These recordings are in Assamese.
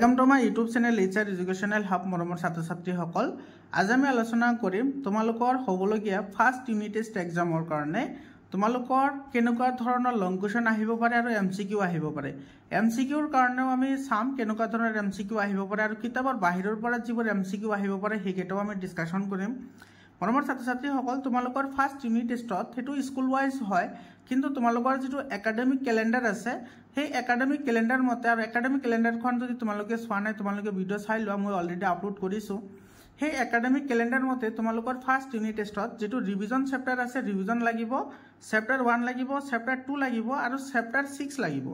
welcome to my YouTube channel HR educational hub मरমৰ ছাত্ৰ ছাত্ৰীসকল आज আমি আলোচনা কৰিম তোমালোকৰ হ'বলগীয়া ফাৰ্স্ট ইউনিট টেষ্ট এক্সামৰ কাৰণে তোমালোকৰ কেনেকুৱা ধৰণৰ লং কোৱেশ্চন আহিব পাৰে আৰু এমসিকিউ আহিব পাৰে এমসিকিউৰ কাৰণেও আমি সাম কেনেকুৱা ধৰণৰ এমসিকিউ আহিব পাৰে আৰু কিতাপৰ বাহিৰৰ পৰা যিবোৰ এমসিকিউ আহিব পাৰে হেকেটাও আমি ডিসকাশন কৰিম মৰমৰ ছাত্ৰ ছাত্ৰীসকল তোমালোকৰ ফাৰ্স্ট ইউনিট টেষ্টত হেতু স্কুল ওয়াইজ হয় কিন্তু তোমালোকৰ যেটো একাডেমিক ক্যালেন্ডাৰ আছে সেই একাডেমিক ক্যালেন্ডাৰ মতে আৰু একাডেমিক ক্যালেন্ডাৰখন যদি তোমালোকে চোৱা নাই তোমালোকে ভিডিও চাই লোৱা মই অলৰেডি আপলোড কৰিছো সেই একাডেমিক ক্যালেন্ডাৰ মতে তোমালোকৰ ফাৰ্স্ট ইউনিট টেষ্টত যেটো ৰিভিজন চেপ্টাৰ আছে ৰিভিজন লাগিব চেপ্টাৰ 1 লাগিব চেপ্টাৰ 2 লাগিব আৰু চেপ্টাৰ 6 লাগিব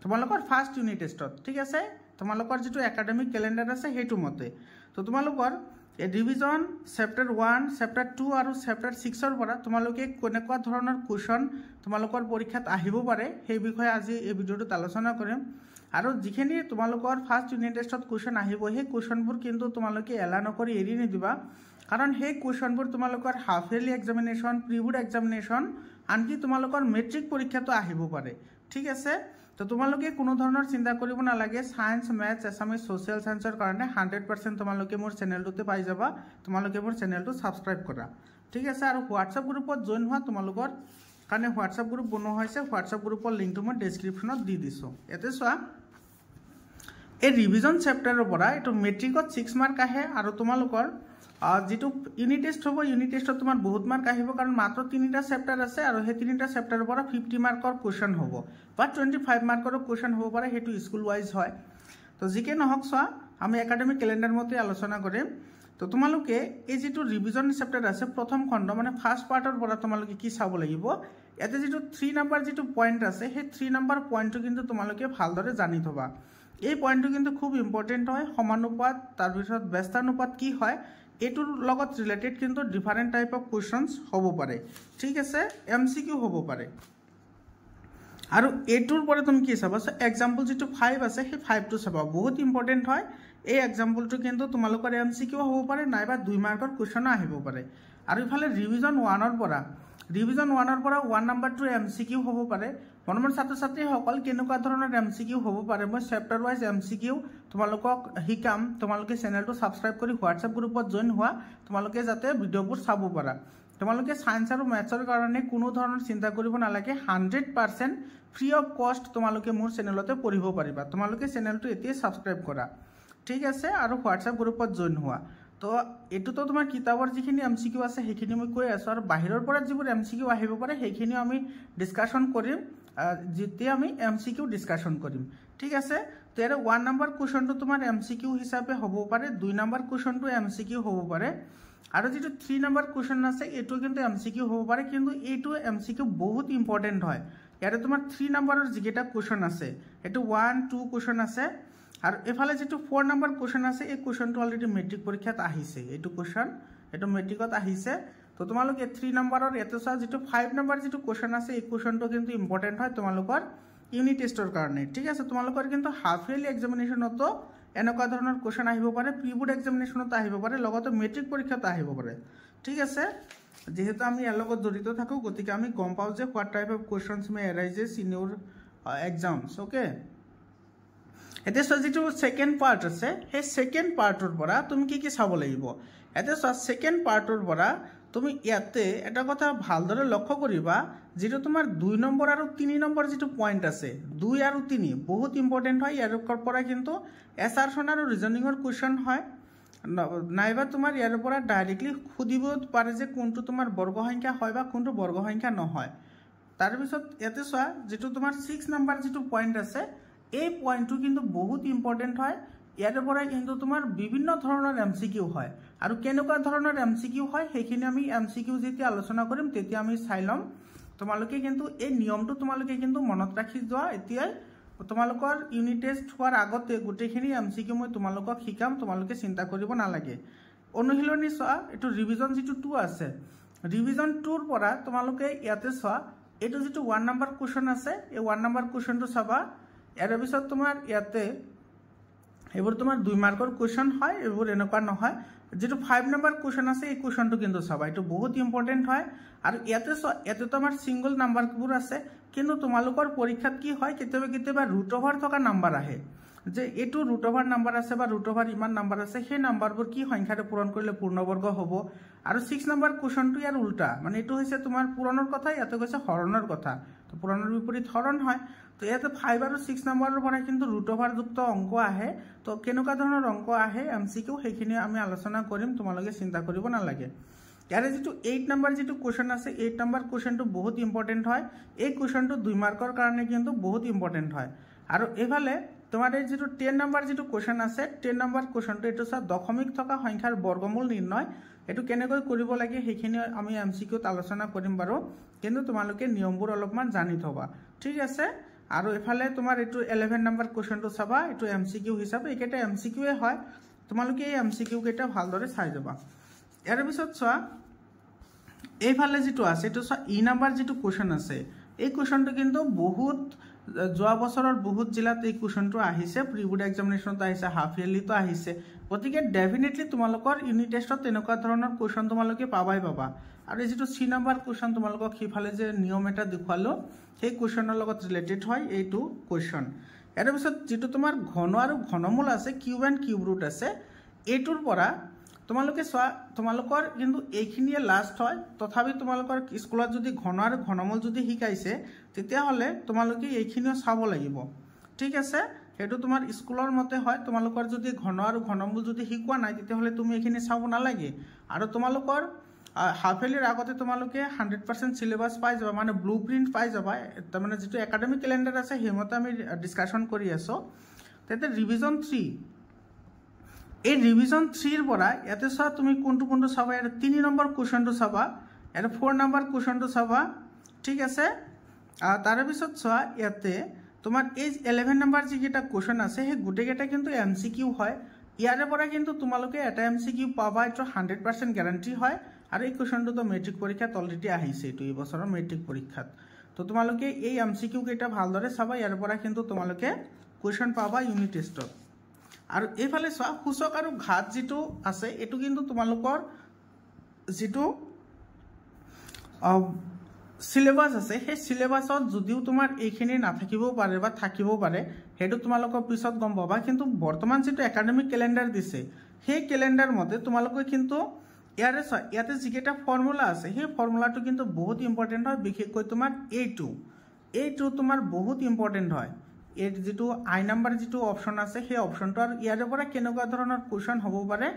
তোমালোকৰ ফাৰ্স্ট ইউনিট টেষ্টত ঠিক আছে তোমালোকৰ যেটো একাডেমিক ক্যালেন্ডাৰ আছে হেতু মতে তো তোমালোকৰ रिविजन चैप्टर 1 चैप्टर 2 और चैप्टर 6 ৰ পৰা তোমালোকে কোনেকুৱা ধৰণৰ কোৱেশ্চন তোমালোকৰ পৰীক্ষাত আহিব পাৰে সেই বিষয়ে আজি এই ভিডিওটো আলোচনা কৰিম আৰু যিখিনি তোমালোকৰ ফাৰ্স্ট ইউনিট টেষ্টত কোৱেশ্চন আহিব সেই কোৱেশ্চনবোৰ কিন্তু তোমালোকে এলা নকৰি এৰি নিদিবা কাৰণ সেই কোৱেশ্চনবোৰ তোমালোকৰ half yearly examination pre-board examination আনকি তোমালোকৰ মেট্ৰিক পৰীক্ষাতো আহিব পাৰে ঠিক আছে তো তোমালোকে কোনো ধৰণৰ চিন্তা কৰিব নালাগে সায়েন্স ম্যাথছ এছামিজ সোশ্যাল সায়েন্সৰ কাৰণে 100% তোমালোকে মোৰ চেনেলটোতে পাই যাবা তোমালোকে মোৰ চেনেলটো সাবস্ক্ৰাইব কৰা ঠিক আছে আৰু হোৱাটসএপ গ্ৰুপত জয়েন হোৱা তোমালোকৰ কাৰণে হোৱাটসএপ গ্ৰুপ বনোৱা হৈছে হোৱাটসএপ গ্ৰুপৰ লিংকটো মই ডেসক্ৰিপচনত দি দিছো এতে চোৱা এই ৰিভিজন চেপ্টাৰৰ পৰা এটো মেট্ৰিকত 6 মাৰ্ক আহে আৰু তোমালোকৰ যেটো ইউনিট টেষ্ট হ'ব ইউনিট টেষ্টত তোমাৰ বহুত মাৰ্ক আহিব কাৰণ মাত্ৰ 3টা চেপ্টাৰ আছে আৰু সেই 3টা চেপ্টাৰৰ পৰা 50 মাৰ্কৰ কোৱেশ্চন হ'ব বা 25 মাৰ্কৰ কোৱেশ্চন হ'ব পাৰে হেতু স্কুল ওয়াইজ হয় তো জিকে নহক চোৱা আমি একাডেমিক ক্যালেন্ডাৰ মতে আলোচনা কৰিম তো তোমালোকে এই যেটো ৰিভিজন চেপ্টাৰ আছে প্ৰথম খণ্ড মানে ফাৰ্স্ট পাৰ্টৰ পৰা তোমালোকে কি চাব লাগিব এতে যেটো 3 নম্বৰ যেটো পইণ্ট আছে সেই 3 নম্বৰ পইণ্টটো কিন্তু তোমালোকে ভালদৰে জানি থবা এই পইণ্টটো কিন্তু খুব ইম্পৰ্টেন্ট হয় সমানুপাত তাৰ পিছত ব্যস্তানুপাত কি হয় এটোৰ লগত ৰিলেটেড কিন্তু ডিফাৰেন্ট টাইপ অফ কোৱেশ্চনস হ'ব পাৰে ঠিক আছে এমসিকিউ হ'ব পাৰে আৰু এটোৰ পৰা তুমি কি চাবা এক্সাম্পল যেটো 5 আছে সেই 5 টো চাবা বহুত ইম্পৰ্টেন্ট হয় এই এক্সাম্পলটো কিন্তু তোমালোকৰ এমসিকিউ হ'ব পাৰে নাইবা 2 মাৰ্কৰ কোৱেশ্চন আহিব পাৰে আৰু ইফালে ৰিভিজন 1 ৰ পৰা 1 নম্বৰ টু এমসিকিউ হ'ব পাৰে মৰমৰ ছাত্ৰ ছাত্ৰী সকল কেনেকুৱা ধৰণৰ এমসিকিউ হ'ব পাৰে মই চেপ্টাৰ ওয়াইজ এমসিকিউ তোমালোকক হিকাম তোমালোকে চেনেলটো সাবস্ক্ৰাইব কৰি হোৱাটসএপ গ্ৰুপত জয়েন হোৱা তোমালোকে যাতে ভিডিওবোৰ চাব পাৰা তোমালোকে সায়েন্স আৰু ম্যাথছৰ কাৰণে কোনো ধৰণৰ চিন্তা কৰিব নালাগে 100% ফ্ৰী অফ কষ্ট তোমালোকে মোৰ চেনেলতে পঢ়িব পাৰিবা তোমালোকে চেনেলটো এতিয়া সাবস্ক্ৰাইব কৰা ঠিক আছে আৰু হোৱাটসএপ গ্ৰুপত জয়েন হোৱা তো এটো তো তোমাৰ কিতাপৰ যিখিনি এমসিকিউ আছে হেখিনি মই কৈ আছো আৰু বাহিৰৰ পৰা যিবোৰ এমসিকিউ আহিব পাৰে হেখিনি আমি ডিসকাশন কৰিম যেতিয়া আমি এমসিকিউ ডিসকাশন কৰিম ঠিক আছে তো এৰ 1 নম্বৰ কোৱেশ্চনটো তোমাৰ এমসিকিউ হিচাপে হ'ব পাৰে 2 নম্বৰ কোৱেশ্চনটো এমসিকিউ হ'ব পাৰে আৰু যেটো 3 নম্বৰ কোৱেশ্চন আছে এটো কিন্তু এমসিকিউ হ'ব পাৰে কিন্তু এটো এমসিকিউ বহুত ইম্পৰ্টেন্ট হয় ইয়াৰে তোমাৰ 3 নম্বৰৰ যিকেটা কোৱেশ্চন আছে এটো 1 2 কোৱেশ্চন আছে আৰ এফালে যেটো 4 নম্বৰ কোৱেশ্চন আছে এই কোৱেশ্চনটো অলৰেডি মেট্ৰিক পৰীক্ষাত আহিছে এটো কোৱেশ্চন এটো মেট্ৰিকত আহিছে তো তোমালোকে 3 নম্বৰৰ এটো চা যেটো 5 নম্বৰ যেটো কোৱেশ্চন আছে এই কোৱেশ্চনটো কিন্তু ইম্পৰ্টেন্ট হয় তোমালোকৰ ইউনিট টেষ্টৰ কাৰণে ঠিক আছে তোমালোকৰ কিন্তু হাফ ইয়াৰলি এক্সামিনেশনতো এনেকুৱা ধৰণৰ কোৱেশ্চন আহিব পাৰে প্ৰি-বোৰ্ড এক্সামিনেশনত আহিব পাৰে লগতে মেট্ৰিক পৰীক্ষাত আহিব পাৰে ঠিক আছে যেহেতু আমি ইয়াৰ লগত জড়িত থাকো গতিকে আমি গম পাও যে what type of questions may arises in your exams okay এতে যেটো সেকেন্ড পাৰ্ট আছে সেই সেকেন্ড পাৰ্টৰ পৰা তুমি কি চাব লাগিব এতে সেকেন্ড পাৰ্টৰ পৰা তুমি ইয়াতে এটা কথা ভালদৰে লক্ষ্য কৰিবা যেটো তোমাৰ 2 নম্বৰ আৰু 3 নম্বৰ যেটো পইণ্ট আছে 2 আৰু 3 বহুত ইম্পৰ্টেন্ট হয় ইয়াৰ পৰা কিন্তু এছাৰশন আৰু ৰিজনিংৰ কোৱেশ্চন হয় নাইবা তোমাৰ ইয়াৰ পৰা ডাইৰেক্টলি খুদিব পাৰে যে কোনটো তোমাৰ বৰ্গ সংখ্যা হয় বা কোনটো বৰ্গ সংখ্যা নহয় তাৰ পিছত ইয়াতে চোৱা যেটো তোমাৰ 6 নম্বৰ যেটো পইণ্ট আছে এই পইণ্টটো কিন্তু বহুত ইম্পৰ্টেন্ট হয় ইয়াৰ পৰা কিন্তু তোমাৰ বিভিন্ন ধৰণৰ এমসিকিউ হয় আৰু কেনেকুৱা ধৰণৰ এমসিকিউ হয় হেখিনি আমি এমসিকিউ যেতিয়া আলোচনা কৰিম তেতিয়া আমি চাই লম তোমালোকে কিন্তু এই নিয়মটো তোমালোকে কিন্তু মনত ৰাখি যোৱা এতিয়া তোমালোকৰ ইউনিট টেষ্ট হোৱাৰ আগতে গুটেখিনি এমসিকিউ মই তোমালোকক শিকাম তোমালোকে চিন্তা কৰিব নালাগে অনুশীলনী চোৱা এটো ৰিভিজন যেটো 2 আছে ৰিভিজন 2 ৰ পৰা তোমালোকে ইয়াতে চোৱা এটো যেটো 1 নম্বৰ কোৱেশ্চন আছে এই 1 নম্বৰ কোৱেশ্চনটো চাবা ইয়াৰ পিছত তোমাৰ ইয়াতে এবোৰ তোমাৰ 2 মাৰ্কৰ কোৱেশ্চন হয় এবোৰ এনেকুৱা নহয় যেটো 5 নম্বৰ কোৱেশ্চন আছে এই কোৱেশ্চনটো কিন্তু চাবা এটো বহুত ইম্পৰ্টেন্ট হয় আৰু ইয়াতে তোমাৰ সিঙ্গল নাম্বাৰবোৰ আছে কিন্তু তোমালোকৰ পৰীক্ষাত কি হয় কেতিয়াবা ৰুট ওভাৰ থকা নাম্বাৰ আহে যে এইটো ৰুট অভাৰ নাম্বাৰ আছে বা ৰুট অভাৰ ইমান নাম্বাৰ আছে সেই নাম্বাৰবোৰ কি সংখ্যাৰে পূৰণ কৰিলে পূৰ্ণবৰ্গ হ'ব আৰু 6 নম্বৰ কুৱেশ্যনটো ইয়াৰ উল্টা মানে এইটো হৈছে তোমাৰ পূৰণৰ কথা ইয়াতে কৈছে হৰণৰ কথা তো পূৰণৰ বিপৰীত হৰণ হয় তো ইয়াতে 5 আৰু 6 নম্বৰৰ পৰা কিন্তু ৰুট অভাৰ যুক্ত অংক আহে তো কেনেকুৱা ধৰণৰ অংক আহে এমসিকিউ সেইখিনি আমি আলোচনা কৰিম তোমালোকে চিন্তা কৰিব নালাগে ইয়াৰে যেটো 8 নম্বৰ যেটো কোৱেশ্চন আছে 8 নম্বৰ কোৱেশ্চনটো বহুত ইম্পৰ্টেন্ট হয় এই কোৱেশ্চনটো 2 মাৰ্কৰ কাৰণে কিন্তু বহুত ইম্পৰ্টেন্ট হয় আৰু এফালে তোমাৰ এই যেটো 10 নম্বৰ যেটো কোৱেশ্চন আছে 10 নম্বৰ কোৱেশ্চনটো এটো সব দশমিক থকা সংখ্যাৰ বৰ্গমূল নিৰ্ণয় এটো কেনেকৈ কৰিব লাগে সেইখিনি আমি এমসিকিউত আলোচনা কৰিম বাৰু কিন্তু তোমালোকে নিয়মবোৰ অলপমান জানি থবা ঠিক আছে আৰু এফালে তোমাৰ এটো 11 নম্বৰ কোৱেশ্চনটো চাবা এটো এমসিকিউ হিচাপে একেটা এমসিকিউৱে হয় তোমালোকে এই এমসিকিউ কেটা ভালদৰে চাই যাবা ইয়াৰ পিছত চোৱা এইফালে যেটো আছে এটো চোৱা ই নম্বৰ যেটো কোৱেশ্চন আছে এই কোৱেশ্চনটো কিন্তু বহুত যোৱা বছৰৰ বহুত জিলাত এই কোৱেশ্চনটো আহিছে প্ৰি বোৰ্ড এক্সামিনেশনত আহিছে হাফ ইয়াৰলিটো আহিছে গতিকে ডেফিনেটলি তোমালোকৰ ইউনিট টেষ্টত তেনেকুৱা ধৰণৰ কোৱেশ্চন তোমালোকে পাবাই পাবা আৰু এই যেটো সি নম্বৰ কোৱেশ্চন তোমালোকক হিফালে যে নিয়ম এটা দেখুৱালো সেই কোৱেশ্চনৰ লগত ৰিলেটেড হয় এইটো কোৱেশ্চন ইয়াৰ পিছত যেটো তোমাৰ ঘন আৰু ঘনমূল আছে কিউব এণ্ড কিউব ৰুট আছে এইটোৰ পৰা তোমালোকে চোৱা তোমালোকৰ কিন্তু এইখিনিয়ে লাষ্ট হয় তথাপি তোমালোকৰ স্কুলত যদি ঘন আৰু ঘনমূল যদি শিকাইছে তেতিয়া হলে তোমালোকে এইখিনিও চাব লাগিব ঠিক আছে হেতু তোমাৰ স্কুলৰ মতে হয় তোমালোকৰ যদি ঘন আৰু ঘনমূল যদি শিকোৱা নাই তেতিয়া হলে তুমি এইখিনি চাব নালাগে আৰু তোমালোকৰ হাফ ইয়াৰলিৰ আগতে তোমালোকে 100% সিলেবাস পাই যাবা মানে ব্লুপ্ৰিন্ট পাই যাবা তাৰ মানে যেটো একাডেমিক ক্যালেন্ডাৰ আছে হেমতে আমি ডিসকাশন কৰি আছো তেতে ৰিভিজন 3 এই ৰিভিজন 3 এৰ পৰা ইয়াতে চা তুমি কোনটো চাবা এৰ 3 নম্বৰ কোৱেশ্চনটো চাবা এৰ 4 নম্বৰ কোৱেশ্চনটো চাবা ঠিক আছে তাৰ পিছত চোৱা ইয়াতে তোমাৰ এই 11 নম্বৰ যিটা কোৱেশ্চন আছে হে গুটেকেটা কিন্তু এমসিকিউ হয় ইয়াৰে পৰা কিন্তু তোমালোকে এটা এমসিকিউ পাবা এটো 100% গ্যাৰান্টি হয় আৰু এই কোৱেশ্চনটো তো মেট্ৰিক পৰীক্ষাত অলৰেডি আহিছে এটো এই বছৰৰ মেট্ৰিক পৰীক্ষাত তো তোমালোকে এই এমসিকিউ কেটা ভালদৰে চাবা ইয়াৰ পৰা কিন্তু তোমালোকে কোৱেশ্চন পাবা ইউনিট টেষ্টত আৰু এইফালে চোৱা সূচক আৰু ঘাত যেটো আছে এটো কিন্তু তোমালোকৰ যেটো সিলেবাস আছে সেই সিলেবাসত যদিও তোমাৰ এইখিনি নাথাকিব পাৰে বা থাকিব পাৰে হেতু তোমালোকৰ পিছত গম পাবা কিন্তু বৰ্তমান যেটো একাডেমিক ক্যালেন্ডাৰ দিছে সেই ক্যালেন্ডাৰ মতে তোমালোকে কিন্তু ইয়াতে যিকেটা ফৰ্মুলা আছে সেই ফৰ্মুলাটো কিন্তু বহুত ইম্পৰ্টেন্ট হয় বিশেষকৈ তোমাৰ এইটো তোমাৰ বহুত ইম্পৰ্টেন্ট হয় এই যেটো আই নম্বৰ যেটো অপচন আছে সেই অপচনটো আৰু ইয়াৰে পৰা কেনেকুৱা ধৰণৰ কোৱেশ্চন হ'ব পাৰে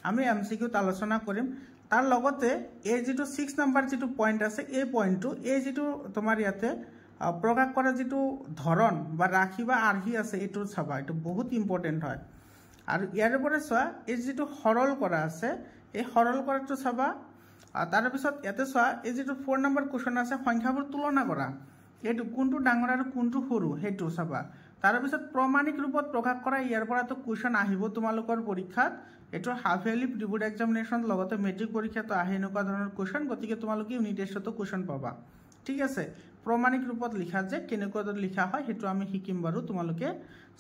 আমি এমসিকিউত আলোচনা কৰিম তাৰ লগতে এই যেটো 6 নম্বৰ যেটো পইণ্ট আছে এই পইণ্টটো এই যেটো তোমাৰ ইয়াতে প্ৰকাশ কৰা যেটো ধৰণ বা ৰাখি বা আৰ্হি আছে এটো চাবা এটো বহুত ইম্পৰ্টেন্ট হয় আৰু ইয়াৰে পৰা চোৱা এই যেটো সৰল কৰা আছে এই সৰল কৰাটো চাবা তাৰ পিছত ইয়াতে চোৱা এই যেটো 4 নম্বৰ কোৱেশ্চন আছে সংখ্যাবোৰ তুলনা কৰা এটো কোনটো ডাঙৰ আৰু কোনটো সৰু হেতু চাবা তাৰ পিছত প্ৰমাণিক ৰূপত প্ৰকাশ কৰা ইয়াৰ পৰা তো কোৱেশ্চন আহিব তোমালোকৰ পৰীক্ষাত এটো half yearly pre board examination লগতে মেট্ৰিক পৰীক্ষাত আহে এনেকুৱা ধৰণৰ কোৱেশ্চন গতিকে তোমালোকে ইউনিট টেষ্টতো কোৱেশ্চন পাবা ঠিক আছে প্ৰমাণিক ৰূপত লিখা যে কেনেকৈ লিখা হয় হেতু আমি শিকিম বাৰু তোমালোকে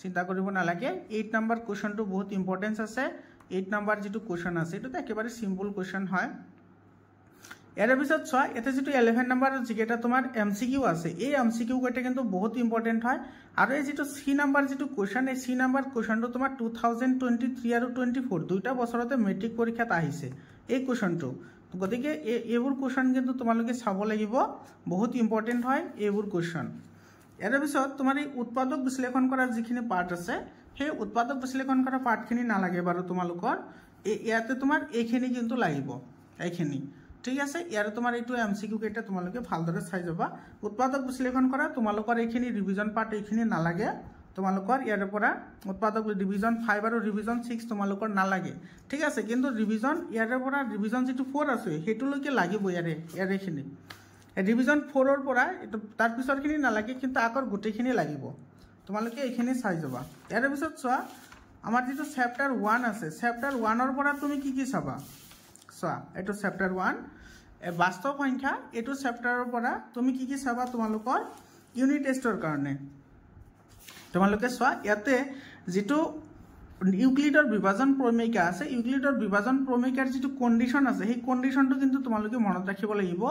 চিন্তা কৰিব নালাগে 8 নম্বৰ কোৱেশ্চনটো বহুত ইম্পৰ্টেন্স আছে 8 নম্বৰ যেটো কোৱেশ্চন আছে এটো একেবাৰে সিম্পল কোৱেশ্চন হয় ইয়াৰ পিছত চোৱা এতে যেটো 11 নম্বৰ যিকেটা তোমাৰ এমসিকিউ আছে এই এমসিকিউ কটা কিন্তু বহুত ইম্পৰ্টেন্ট হয় আৰু এই যেটো সি নম্বৰ যেটো কোৱেশ্চন এই সি নম্বৰ কোৱেশ্চনটো তোমাৰ 2023 আৰু 24 দুইটা বছৰতে মেট্ৰিক পৰীক্ষাত আহিছে এই কোৱেশ্চনটো গতিকে এইবোৰ কোৱেশ্চন কিন্তু তোমালোকে চাব লাগিব বহুত ইম্পৰ্টেন্ট হয় এইবোৰ কোৱেশ্চন ইয়াৰ পিছত তোমাৰ এই উৎপাদক বিশ্লেষণ কৰাৰ যিখিনি পাৰ্ট আছে সেই উৎপাদক বিশ্লেষণ কৰা পাৰ্টখিনি নালাগে বাৰু তোমালোকৰ ইয়াতে তোমাৰ এইখিনি কিন্তু লাগিব এইখিনি ঠিক আছে ইয়াৰ তোমাৰ এইটো এমসিকিউ কেটা তোমালোকে ভালদৰে চাই যাবা উৎপাদক বিশ্লেষণ কৰা তোমালোকৰ এইখিনি ৰিভিজন পাৰ্ট এইখিনি নালাগে তোমালোকৰ ইয়াৰ পৰা উৎপাদক ৰিভিজন 5 আৰু ৰিভিজন 6 তোমালোকৰ নালাগে ঠিক আছে কিন্তু ৰিভিজন ইয়াৰ পৰা ৰিভিজন যেটো 4 আছে হেতুলৈকে লাগিব ইয়াৰেখিনি ৰিভিজন 4 ৰ পৰা তাৰ পিছৰখিনি নালাগে কিন্তু আগৰ গুটেখিনি লাগিব তোমালোকে এইখিনি চাই যাবা ইয়াৰ পিছত চোৱা আমাৰ যেটো চেপ্টাৰ 1 আছে চেপ্টাৰ 1 ৰ পৰা তুমি কি চাবা চোৱা এটো চেপ্টাৰ 1 বাস্তৱ সংখ্যা এটো চেপ্টাৰৰ পৰা তুমি কি চাবা তোমালোকৰ ইউনিট টেষ্টৰ কাৰণে তোমালোকে চোৱা ইয়াতে যেটো ইউক্লিডৰ বিভাজন প্ৰমেয়িকা আছে ইউক্লিডৰ বিভাজন প্ৰমেয়িকাৰ যেটো কন্ডিশন আছে সেই কন্ডিশনটো কিন্তু তোমালোকে মনত ৰাখিব লাগিব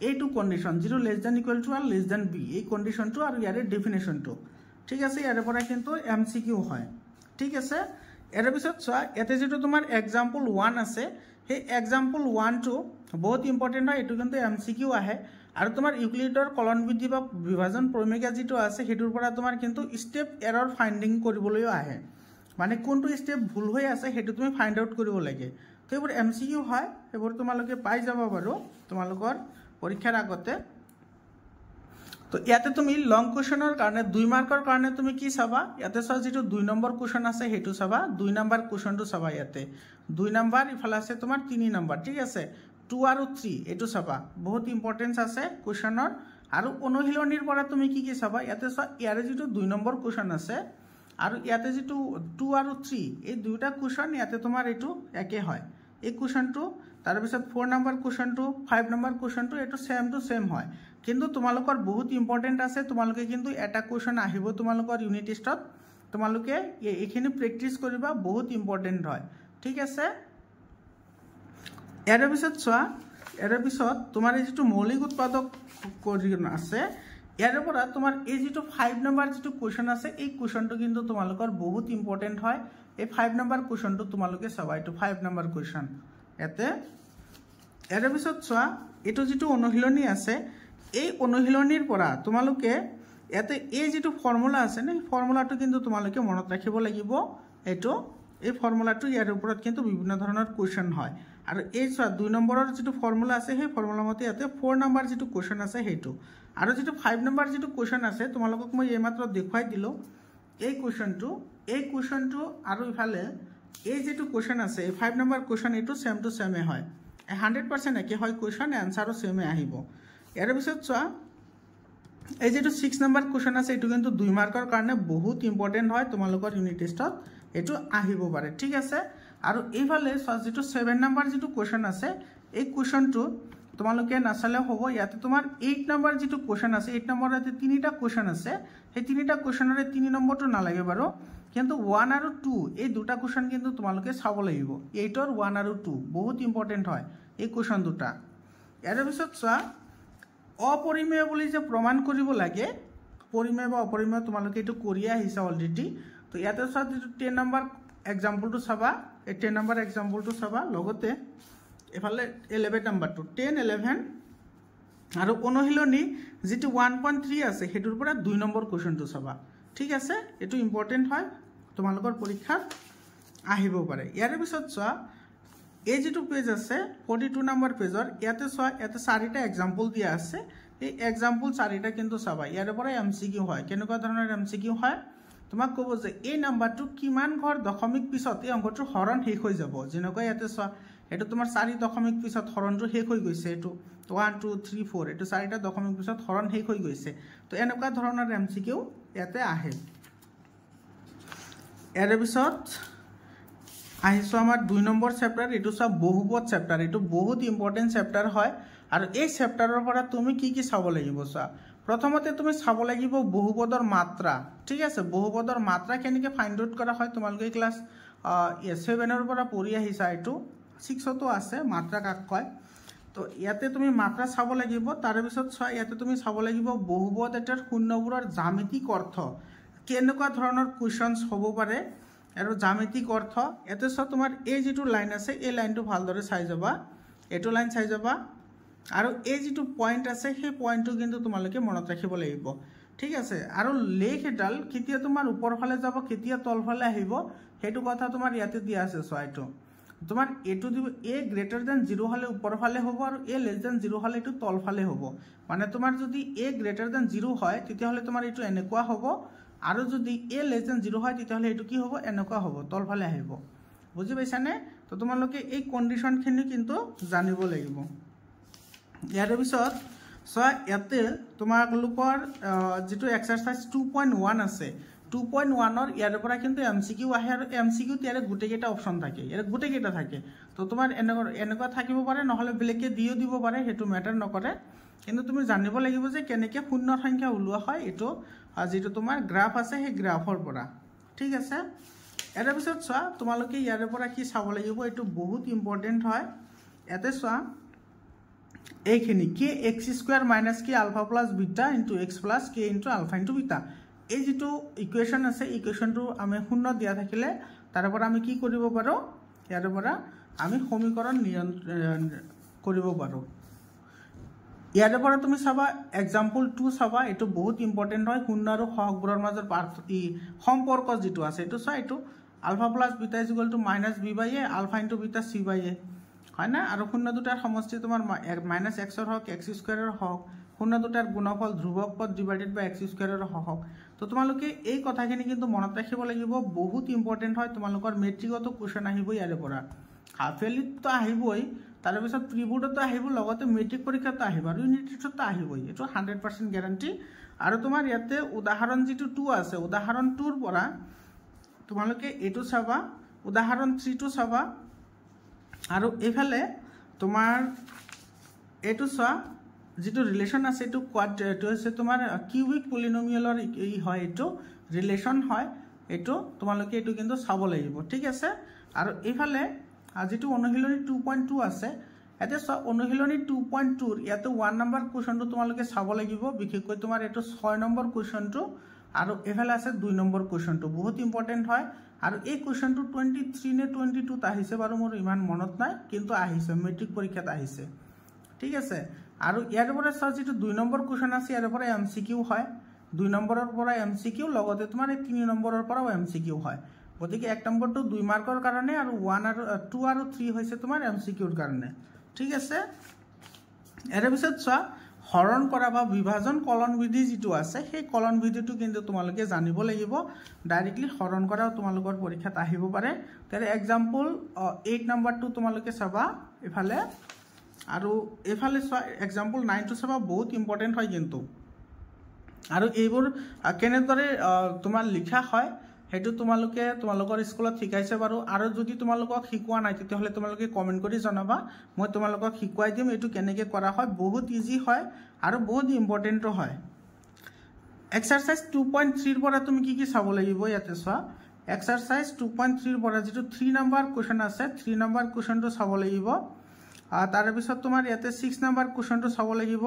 এইটো কন্ডিশন 0 <= a আৰু লেছ দ্যান b এই কন্ডিশনটো আৰু ইয়াৰে ডেফিনেশনটো ঠিক আছে ইয়াৰ পৰা কিন্তু MCQ হয় ঠিক আছে এৰ পিছত চোৱা এতে যেটো তোমাৰ एग्जांपल 1 আছে সেই एग्जांपल 1 টো বহুত ইম্পৰ্টেন্ট হয় এটো কিন্তু MCQ আহে আৰু তোমাৰ ইউক্লিডৰ কলন বৃদ্ধি বা বিভাজন প্ৰমেয় যেটো আছে হেতুৰ পৰা তোমাৰ কিন্তু স্টেপ এৰৰ ফাইন্ডিং কৰিবলৈ আহে মানে কোনটো স্টেপ ভুল হৈ আছে হেতু তুমি ফাইন্ড আউট কৰিব লাগে তো এবোৰ MCQ হয় এবোৰ তোমালোকে পাই যাব বাৰু তোমালোকৰ পৰীক্ষাৰ আগতে তো ইয়াতে তুমি লং কোৱেশ্চনৰ কাৰণে 2 মাৰ্কৰ কাৰণে তুমি কি চাবা ইয়াতে চোৱা যেটো 2 নম্বৰ কোৱেশ্চন আছে হেতু চাবা 2 নম্বৰ কোৱেশ্চনটো চাবা ইয়াতে 2 নম্বৰ ইফালে আছে তোমাৰ 3 নম্বৰ ঠিক আছে 2 আৰু 3 এটো চাবা বহুত ইম্পৰ্টেন্স আছে কোৱেশ্চনৰ আৰু অনুশীলনীৰ পৰা তুমি কি কি চাবা ইয়াতে চোৱা ইয়াৰে যেটো 2 নম্বৰ কোৱেশ্চন আছে আৰু ইয়াতে যেটো 2 আৰু 3 এই দুটা কোৱেশ্চন ইয়াতে তোমাৰ এটো একে হয় এই কোৱেশ্চনটো তাৰ পিছত 4 নম্বৰ কোৱেশ্চনটো 5 নম্বৰ কোৱেশ্চনটো এটো সেম টু সেম হয় কিন্তু তোমালোকৰ বহুত ইম্পৰ্টেন্ট আছে তোমালোকে কিন্তু এটা কোৱেশ্চন আহিব তোমালোকৰ ইউনিট টেষ্টত তোমালোকে এইখিনি প্ৰেক্টিস কৰিবা বহুত ইম্পৰ্টেন্ট হয় ঠিক আছে এৰ পিছত চোৱা এৰ পিছত তোমাৰ এই যেটো মৌলিক উৎপাদক কোৱেশ্চন আছে ইয়াৰ পৰা তোমাৰ এই যেটো 5 নম্বৰ যেটো কোৱেশ্চন আছে এই কোৱেশ্চনটো কিন্তু তোমালোকৰ বহুত ইম্পৰ্টেন্ট হয় এই 5 নম্বৰ কোৱেশ্চনটো তোমালোকে চাবা এটো 5 নম্বৰ কোৱেশ্চন এতে এৰ পিছত চোৱা এটো যেটো অনুশীলনী আছে এই অনুশীলনীৰ পৰা তোমালোকে এতে এই যেটো ফৰ্মুলা আছে না ফৰ্মুলাটো কিন্তু তোমালোকে মনত ৰাখিব লাগিব এটো এই ফৰ্মুলাটো ইয়াৰ ওপৰত কিন্তু বিভিন্ন ধৰণৰ কোৱেশ্চন হয় আৰু এই চোৱা 2 নম্বৰৰ যেটো ফৰ্মুলা আছে সেই ফৰ্মুলা মতে ইয়াতে 4 নম্বৰ যেটো কোৱেশ্চন আছে হেতু আৰু যেটো 5 নম্বৰ যেটো কোৱেশ্চন আছে তোমালোকক মই এইমাত্ৰ দেখুৱাই দিলো এই কোৱেশ্চনটো আৰু ইফালে এই যেটো কোৱেশ্চন আছে 5 নম্বৰ কোৱেশ্চন এটো সেম টু সেম হয় 100% একে হয় কোৱেশ্চন আনসাৰও সেম আহিব এৰ পিছত চোৱা এই যেটো 6 নম্বৰ কোৱেশ্চন আছে এটো কিন্তু 2 মাৰ্কৰ কাৰণে বহুত ইম্পৰ্টেন্ট হয় তোমালোকৰ ইউনিট টেষ্টত এটো আহিব পাৰে ঠিক আছে আৰু এইফালে চোৱা যেটো 7 নম্বৰ যেটো কোৱেশ্চন আছে এই কোৱেশ্চনটো তোমালোকে নাচালে হ'ব ইয়াতে তোমাৰ 8 নম্বৰ যেটো কোৱেশ্চন আছে 8 নম্বৰতে তিনিটা কোৱেশ্চন আছে সেই তিনিটা কোৱেশ্চনৰে 3 নম্বৰটো নালাগে বাৰু কিন্তু 1 আৰু 2 এই দুটা কোৱেশ্চন কিন্তু তোমালোকে চাব লাগিব 8 ৰ 1 আৰু 2 বহুত ইম্পৰ্টেন্ট হয় এই কোৱেশ্চন দুটা ইয়াৰ পিছত চোৱা অপৰিমেয় বুলি যে প্ৰমাণ কৰিব লাগে পৰিমেয় বা অপৰিমেয় তোমালোকে এটো কৰিয়া হিসা অলৰেডি তো ইয়াতে চোৱা 10 নম্বৰ एग्जांपलটো চাবা এই 10 নম্বৰ एग्जांपलটো চাবা লগতে এফালে 11 নম্বৰটো 10 11 আৰু অনুশীলনী যেটো 1.3 আছে হেতুৰ পৰা 2 নম্বৰ কোৱেশ্চনটো চাবা ঠিক আছে এটো ইম্পৰ্টেন্ট হয় তোমালোকৰ পৰীক্ষা আহিব পাৰে ইয়াৰ পিছত চোৱা এই যেটো পেজ আছে 42 নম্বৰ পেজৰ ইয়াতে চোৱা ইয়াতে চাৰিটা एग्जांपल দিয়া আছে এই एग्जांपल চাৰিটা কিন্তু চাবা ইয়াৰ পৰা MCQ হয় কেনেকুৱা ধৰণৰ MCQ হয় তোমাক ক'ব যে এই নাম্বাৰটো কিমান ঘৰ দশমিক পিছত এই অংকটো হৰণ শেষ হৈ যাব যেনেকৈ ইয়াতে চোৱা এটো তোমাৰ 4 দশমিক পিছত হৰণটো শেষ হৈ গৈছে এটো 1 2 3 4 এটো চাৰিটা দশমিক পিছত হৰণ শেষ হৈ গৈছে তো এনেকুৱা ধৰণৰ MCQ ইয়াতে আহে এৰ পিছত আহিছো আমাৰ 2 নম্বৰ চেপ্টাৰ এটো সব বহুপদ চেপ্টাৰ এটো বহুত ইম্পৰ্টেন্ট চেপ্টাৰ হয় আৰু এই চেপ্টাৰৰ পৰা তুমি কি কি চাব লাগিব চোৱা প্ৰথমতে তুমি চাব লাগিব বহুপদৰ মাত্ৰা ঠিক আছে বহুপদৰ মাত্ৰা কেনেকৈ ফাইন্ড আউট কৰা হয় তোমালোকে ক্লাস 7 ৰ পৰা পঢ়ি আহিছা এটো 6 তো আছে মাত্ৰা কাক কয় তো ইয়াতে তুমি মাত্ৰা চাব লাগিব তাৰ পিছত চোৱা ইয়াতে তুমি চাব লাগিব বহুপদ এটাৰ শূন্যবোৰৰ জ্যামিতিক অৰ্থ কেনেকুৱা ধৰণৰ কোৱেশ্চনছ হ'ব পাৰে আৰু জ্যামিতিক অৰ্থ এতে চোৱা তোমাৰ এই যেটো লাইন আছে এই লাইনটো ভালদৰে চাই যাবা এটো লাইন চাই যাবা আৰু এই যেটো পয়েন্ট আছে সেই পয়েন্টটো কিন্তু তোমালোকে মনত ৰাখিব লাগিব ঠিক আছে আৰু লেখ এডাল কেতিয়া তোমাৰ ওপৰ ফালে যাব কেতিয়া তল ফালে আহিব হেতু কথা তোমাৰ ইয়াতে দিয়া আছে চোৱা এটো তোমাৰ এটো দিব a গ্ৰেটাৰ দেন 0 হলে ওপৰ ফালে হ'ব আৰু a লেস দেন 0 হলে এটো তল ফালে হ'ব মানে তোমাৰ যদি a গ্ৰেটাৰ দেন 0 হয় তেতিয়া হলে তোমাৰ এটো এনেকুৱা হ'ব আৰু যদি a লেস দেন 0 হয় তেতিয়া হলে এটো কি হ'ব এনেকুৱা হ'ব তল ফালে আহিব বুজি পাইছানে তো তোমালোকে এই কন্ডিশনখিনি কিন্তু জানিব লাগিব ইয়াৰ পিছত সো ইয়াতে তোমালোকৰ যেটো এক্সাৰসাইজ 2.1 আছে 2.1 ৰ ইয়াৰ পৰা কিন্তু MCQ আহে আৰু MCQ ইয়াৰে গুটেকেটা অপচন থাকে ইয়াৰে গুটেকেটা থাকে তো তোমাৰ এনেকুৱা থাকিব পাৰে নহলে বেলেকে দিও দিব পাৰে হেতু ম্যাটাৰ নকৰে কিন্তু তুমি জানিব লাগিব যে কেনেকৈ শূন্য সংখ্যা ওলোৱা হয় এটো যেটো তোমাৰ গ্ৰাফ আছে সেই গ্ৰাফৰ পৰা ঠিক আছে ইয়াৰ পিছত চোৱা তোমালোকে ইয়াৰে পৰা কি চাব লাগিব এটো বহুত ইম্পৰ্টেন্ট হয় এতে চোৱা এইখিনি k x² - k alpha plus beta into x plus k into alpha into beta এই যেটো ইকুৱেশ্যন আছে ইকুৱেশ্যনটো আমি শূন্য দিয়া থাকিলে তাৰ পৰা আমি কি কৰিব পাৰো ইয়াৰ পৰা আমি সমীকৰণ কৰিব পাৰো ইয়াৰ পৰা তুমি চাবা एग्जांपल 2 চাবা এটো বহুত ইম্পৰ্টেন্ট হয় শূন্য আৰু সহগবোৰৰ মাজৰ সম্পৰ্ক যেটো আছে এটো চাই এটো alpha plus beta = -b/a alpha * beta c/a হয় না আৰু শূন্য দুটাৰ সমষ্টি তোমাৰ -x ৰ হক x স্কয়াৰৰ হক শূন্য দুটাৰ গুণফল ধ্ৰুবক পদ / x স্কয়াৰৰ হক তো তোমালোকে এই কথাখিনি কিন্তু মনত ৰাখিব লাগিব বহুত ইম্পৰ্টেন্ট হয় তোমালোকৰ মেট্ৰিকতো কোৱেশ্চন আহিব ইয়াৰে পৰা হাফ ইয়াৰলিতো আহিবই তাৰ পিছত প্ৰিবোৰ্ডতো আহিব লগতে মেট্ৰিক পৰীক্ষাতো আহিব আৰু ইউনিট টেষ্টতো আহিবই এটো 100% গ্যাৰান্টি আৰু তোমাৰ ইয়াতে উদাহৰণ যেটো 2 আছে উদাহৰণ 2 ৰ পৰা তোমালোকে এটো চাবা উদাহৰণ 3 টো চাবা আৰু এফালে তোমাৰ এটো চোৱা যেটো ৰিলেশন আছে এটো কোৱাড্ৰেটো আছে তোমাৰ কিউবিক পলিনোমিয়ালৰ এই হয় এটো ৰিলেশন হয় এটো তোমালোকে এটো কিন্তু চাব লাগিব ঠিক আছে আৰু এফালে যেটো অনুশীলনী 2.2 আছে এতে সব অনুশীলনী 2.2 ৰ ইয়াতে 1 নম্বৰ কোৱেশ্চনটো তোমালোকে চাব লাগিব বিশেষকৈ তোমাৰ এটো 6 নম্বৰ কোৱেশ্চনটো আৰু এফালে আছে 2 নম্বৰ কোৱেশ্চনটো বহুত ইম্পৰ্টেন্ট হয় আৰু এই কোৱেশ্চনটো 23 নে 22 ত আহিছে বাৰু মোৰ ইমান মনত নাই কিন্তু আহিছে মেট্ৰিক পৰীক্ষাত আহিছে ঠিক আছে আৰু ইয়াৰ পৰা সব যেটো 2 নম্বৰ কোৱেশ্চন আছে ইয়াৰ পৰা এমসিকিউ হয় 2 নম্বৰৰ পৰা এমসিকিউ লগতে তোমাৰ 3 নম্বৰৰ পৰা এমসিকিউ হয় গতিকে 1 নম্বৰটো 2 মাৰ্কৰ কাৰণে আৰু 1 আৰু 2 আৰু 3 হৈছে তোমাৰ এমসিকিউৰ কাৰণে ঠিক আছে এৰ পিছত চোৱা হৰণ কৰা বা বিভাজন কলন বিধি যেটো আছে সেই কলন বিধিটো কিন্তু তোমালোকে জানিব লাগিব ডাইৰেক্টলি হৰণ কৰাও তোমালোকৰ পৰীক্ষাত আহিব পাৰে তাৰে एग्जांपल 8 নম্বৰটো তোমালোকে চাবা এফালে আৰু এফালে চোৱা एग्जांपल 9 টো চাবা বহুত ইম্পৰ্টেন্ট হয় কিন্তু আৰু এইবোৰ কেনেদৰে তোমাৰ লিখা হয় হেতু তোমালোকে তোমালোকৰ স্কুলত শিকাইছে বাৰু আৰু যদি তোমালোকক শিকোৱা নাই তেতিয়াহলে তোমালোকে কমেন্ট কৰি জনাবা মই তোমালোকক শিকাই দিম এটো কেনেকৈ কৰা হয় বহুত ইজি হয় আৰু বহুত ইম্পৰ্টেন্ট হয় এক্সাৰসাইজ 2.3 ৰ পৰা তুমি কি চাব লাগিব ইয়াতে চোৱা এক্সাৰসাইজ 2.3 ৰ পৰা যেটো 3 নম্বৰ কোৱেশ্চন আছে 3 নম্বৰ কোৱেশ্চনটো চাব লাগিব তাৰ পিছত তোমাৰ ইয়াতে 6 নম্বৰ কোৱেশ্চনটো চাব লাগিব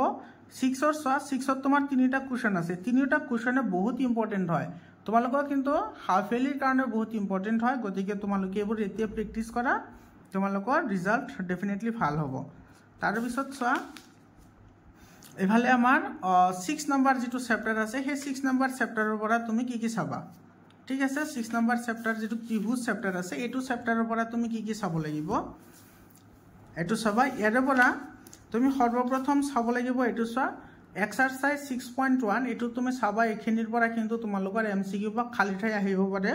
6 ৰ চোৱা 6 ত তোমাৰ তিনিটা কোৱেশ্চন আছে তিনিটা কোৱেশ্চনে বহুত ইম্পৰ্টেন্ট হয় তোমালোকৰ কিন্তু হাফ ইয়াৰলিৰ কাৰণে বহুত ইম্পৰ্টেন্ট হয় গতিকে তোমালোকে এবোৰ এতিয়া প্ৰেক্টিস কৰা তোমালোকৰ ৰিজাল্ট ডেফিনেটলি ভাল হ'ব তাৰ পিছত চোৱা এফালে আমাৰ 6 নম্বৰ যেটো চেপ্টাৰ আছে সেই 6 নম্বৰ চেপ্টাৰৰ পৰা তুমি কি চাবা ঠিক আছে 6 নম্বৰ চেপ্টাৰ যেটো ত্ৰিভুজ চেপ্টাৰ আছে এটো চেপ্টাৰৰ পৰা তুমি কি চাব লাগিব এটো চাবা ইয়াৰ পৰা তুমি সৰ্বপ্ৰথম চাব লাগিব এটো চোৱা এক্সাৰসাইজ 6.1 এটো তুমি চাবা এখিনিৰ পৰা কিন্তু তোমালোকৰ এমসিকিউ বা খালি ঠাই আহিব পাৰে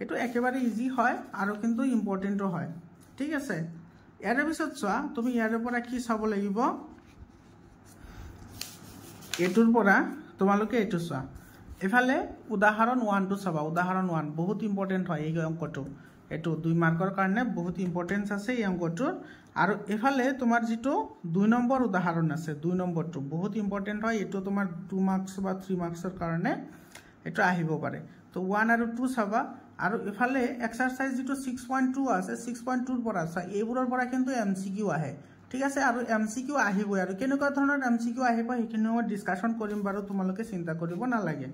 এটো একেবাৰে ইজি হয় আৰু কিন্তু ইম্পৰ্টেন্টও হয় ঠিক আছে ইয়াৰ পিছত চোৱা তুমি ইয়াৰ পৰা কি চাব লাগিব এটোৰ পৰা তোমালোকে এটো চোৱা এফালে উদাহৰণ 1 টো চাবা উদাহৰণ 1 বহুত ইম্পৰ্টেন্ট হয় এই অংকটো এটো 2 মাৰ্কৰ কাৰণে বহুত ইম্পৰ্টেন্স আছে এই অংকটোৰ আৰু এফালে তোমাৰ যেটো 2 নম্বৰ উদাহৰণ আছে 2 নম্বৰটো বহুত ইম্পৰ্টেন্ট হয় এটো তোমাৰ 2 মাৰ্কস বা 3 মাৰ্কসৰ কাৰণে এটো আহিব পাৰে তো 1 আৰু 2 চাবা আৰু এফালে এক্সাৰসাইজ যেটো 6.2 আছে 6.2 ৰ পৰা আছে এইবোৰৰ পৰা কিন্তু এমসিকিউ আহে ঠিক আছে আৰু এমসিকিউ আহিব আৰু কেনেকুৱা ধৰণৰ এমসিকিউ আহিব হেখিনি মই ডিসকাশন কৰিম বাৰু তোমালোকে চিন্তা কৰিব নালাগে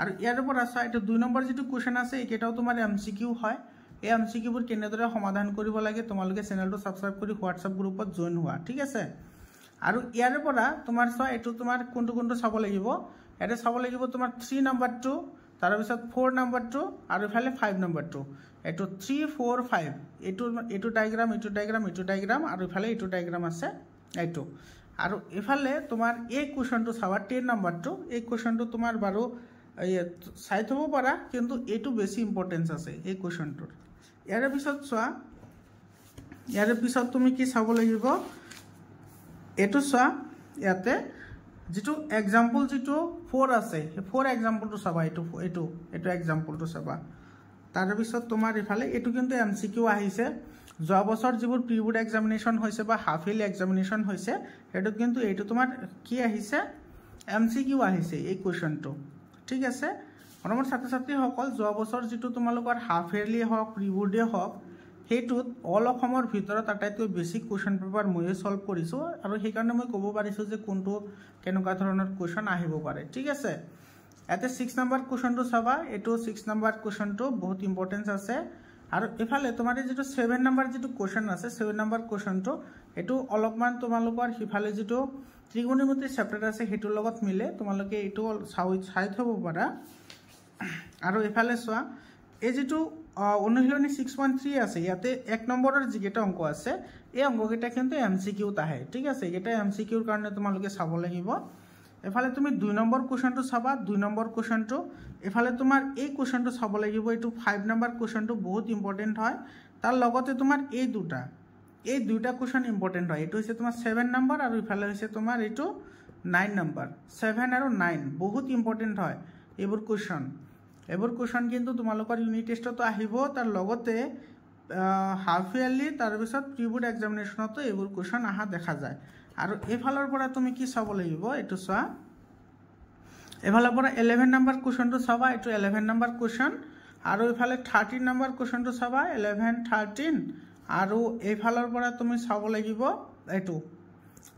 আৰু ইয়াৰ পৰা আছে এটো 2 নম্বৰ যেটো কোৱেশ্চন আছে একেটাও তোমাৰ এমসিকিউ হয় এই এমসিকিউবোৰ কেনেদৰে সমাধান কৰিব লাগে তোমালোকে চেনেলটো সাবস্ক্ৰাইব কৰি WhatsApp গ্ৰুপত জয়েন হোৱা ঠিক আছে আৰু ইয়াৰ পৰা তোমাৰ চোৱা এটো তোমাৰ কোনটো চাব লাগিব এটা চাব লাগিব তোমাৰ 3 নম্বৰটো তাৰ পিছত 4 নম্বৰটো আৰু ইফালে 5 নম্বৰটো এটো 3 4 5 এটো ডায়াগ্ৰাম আৰু ইফালে এটো ডায়াগ্ৰাম আছে এটো আৰু ইফালে তোমাৰ এই কোৱেশ্চনটো চাবা 10 নম্বৰটো এই কোৱেশ্চনটো তোমাৰ বাৰু চাই থব পাৰা কিন্তু এটো বেছি ইম্পৰ্টেন্স আছে এই কোৱেশ্চনটোৰ ইয়াৰ পিছত চোৱা ইয়াৰ পিছত তুমি কি চাব লাগিব এটো চোৱা ইয়াতে যেটো एग्जांपल যেটো 4 আছে 4 एग्जांपलটো চাবা এটো एग्जांपलটো চাবা তাৰ পিছত তোমাৰ ইফালে এটো কিন্তু এমসিকিউ আহিছে যোৱা বছৰ যিবোৰ প্ৰিবোৰ্ড এক্সামিনেশন হৈছে বা হাফ ইয়াৰলি এক্সামিনেশন হৈছে এটো কিন্তু এটো তোমাৰ কি আহিছে এমসিকিউ আহিছে এই কোৱেশ্চনটো ঠিক আছে মৰমৰ ছাত্ৰ ছাত্ৰী সকল যোৱা বছৰ যেটো তোমালোকৰ হাফ ইয়াৰলি হওক প্ৰিবোৰ্ডে হওক হেতুত অল অসমৰ ভিতৰত আটাইতকৈ বেছি কোৱেশ্চন পেপাৰ মই সলভ কৰিছো আৰু সেই কাৰণে মই ক'ব পাৰিছো যে কোনটো কেনেকুৱা ধৰণৰ কোৱেশ্চন আহিব পাৰে ঠিক আছে ইয়াতে 6 নম্বৰ কোৱেশ্যনটো চাবা এটো 6 নম্বৰ কোৱেশ্যনটো বহুত ইম্পৰ্টেন্স আছে আৰু এফালে তোমাৰ যেটো 7 নম্বৰ যেটো কোৱেশ্যন আছে 7 নম্বৰ কোৱেশ্যনটো এটো অলপমান তোমালোকৰ হিফালে যেটো ত্ৰিকোণমিতি চেপ্টাৰ আছে হেতুৰ লগত মিলে তোমালোকে এটো চাই থব পাৰা আৰু এফালে চোৱা এই যেটো অনুশীলনী 6.3 আছে ইয়াতে 1 নম্বৰৰ যিকেটা অংক আছে এই অংককেইটা কিন্তু এমসিকিউত আহে ঠিক আছে এটা এমসিকিউৰ কাৰণে তোমালোকে চাব লাগিব এফালে তুমি 2 নম্বৰ কোৱেশ্যনটো চাবা 2 নম্বৰ কোৱেশ্যনটো এফালে তোমাৰ এই কোৱেশ্যনটো চাব লাগিব এটো 5 নম্বৰ কোৱেশ্যনটো বহুত ইম্পৰ্টেন্ট হয় তাৰ লগতে তোমাৰ এই দুটা কোৱেশ্যন ইম্পৰ্টেন্ট হয় এটো হৈছে তোমাৰ 7 নম্বৰ আৰু এফালে হৈছে তোমাৰ এটো 9 নম্বৰ 7 আৰু 9 বহুত ইম্পৰ্টেন্ট হয় এইবোৰ কোৱেশ্যন কিন্তু তোমালোকৰ ইউনিট টেষ্টতো আহিব তাৰ লগতে হাফ ইয়াৰলি তাৰ পিছত প্ৰিবোৰ্ড এক্সামিনেশনতো এইবোৰ কোৱেশ্যন আহা দেখা যায় আৰু এফালৰ পৰা তুমি কি চাব লাগিব এটো চোৱা এফালৰ পৰা 11 নম্বৰ কোৱেশ্যনটো চাবা এটো 11 নম্বৰ কোৱেশ্যন আৰু এফালে 13 নম্বৰ কোৱেশ্যনটো চাবা 11 13 আৰু এফালৰ পৰা তুমি চাব লাগিব এটো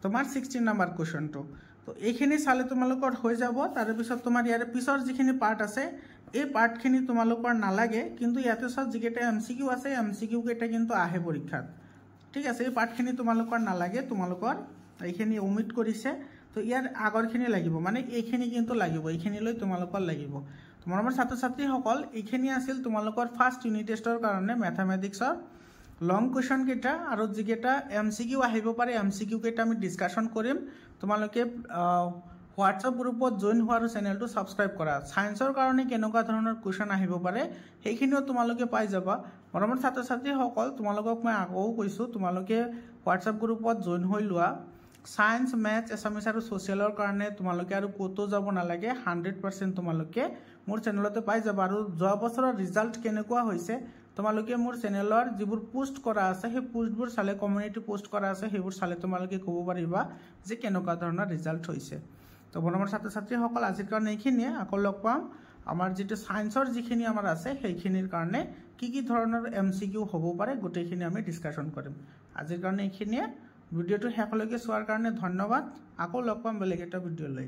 তোমাৰ 16 নম্বৰ কোৱেশ্যনটো তো এইখিনি চালে তোমালোকৰ হৈ যাব তাৰ পিছত তোমাৰ ইয়াৰ পিছৰ যিখিনি পাৰ্ট আছে এই পাৰ্টখিনি তোমালোকৰ নালাগে কিন্তু ইয়াতে সব যিকেটা এমসিকিউ আছে এমসিকিউ কেটা কিন্তু আহে পৰীক্ষাত ঠিক আছে এই পাৰ্টখিনি তোমালোকৰ নালাগে তোমালোকৰ এইখিনি ওমিট কৰিছে তো ইয়াৰ আগৰখিনি লাগিব মানে এইখিনি কিন্তু লাগিব এইখিনি লৈ তোমালোকৰ লাগিব তোমালোকৰ ছাত্ৰ ছাত্ৰী সকল এইখিনি আছিল তোমালোকৰ ফাৰ্স্ট ইউনিট টেষ্টৰ কাৰণে ম্যাথমেটিক্সৰ লং কোৱেশ্যন কেটা আৰু যিকেটা এমসিকিউ আহিব পাৰে এমসিকিউ কেটা আমি ডিসকাশন কৰিম তোমালোকে WhatsApp গ্ৰুপত জয়েন হোৱাৰ চেনেলটো সাবস্ক্ৰাইব কৰা সায়েন্সৰ কাৰণে কেনেকুৱা ধৰণৰ কোৱেশ্যন আহিব পাৰে সেইখিনিও তোমালোকে পাই যাবা মৰমৰ ছাত্ৰ ছাত্ৰী সকল তোমালোকক মই আগও কৈছো তোমালোকে WhatsApp গ্ৰুপত জয়েন হৈ লোৱা সায়েন্স ম্যাথ এছামিছ আৰু সোশ্যালৰ কাৰণে তোমালোকে আৰু কোটো যাব নালাগে 100% তোমালোকে মোৰ চেনেলতে পাই যাবা আৰু যোৱা বছৰৰ ৰিজাল্ট কেনেকুৱা হৈছে তোমালোকে মোৰ চেনেলৰ যিবোৰ পোষ্ট কৰা আছে সেই পোষ্টবোৰ চালে কমিউনিটি পোষ্ট কৰা আছে সেইবোৰ চালে তোমালোকে ক'ব পাৰিবা যে কেনেকুৱা ধৰণৰ ৰিজাল্ট হৈছে তো বৰ্তমান ছাত্ৰ ছাত্ৰী সকল আজিৰ কাৰণে এইখিনিয়ে আকৌ লগ পাম আমাৰ যেটো সায়েন্সৰ যিখিনি আমাৰ আছে সেইখিনিৰ কাৰণে কি ধৰণৰ এমসিকিউ হ'ব পাৰে গোটেইখিনি আমি ডিসকাশন কৰিম আজিৰ কাৰণে এইখিনিয়ে ভিডিওটো শেষলৈকে চোৱাৰ কাৰণে ধন্যবাদ আকৌ লগ পাম বেলেগ এটা ভিডিঅ লৈ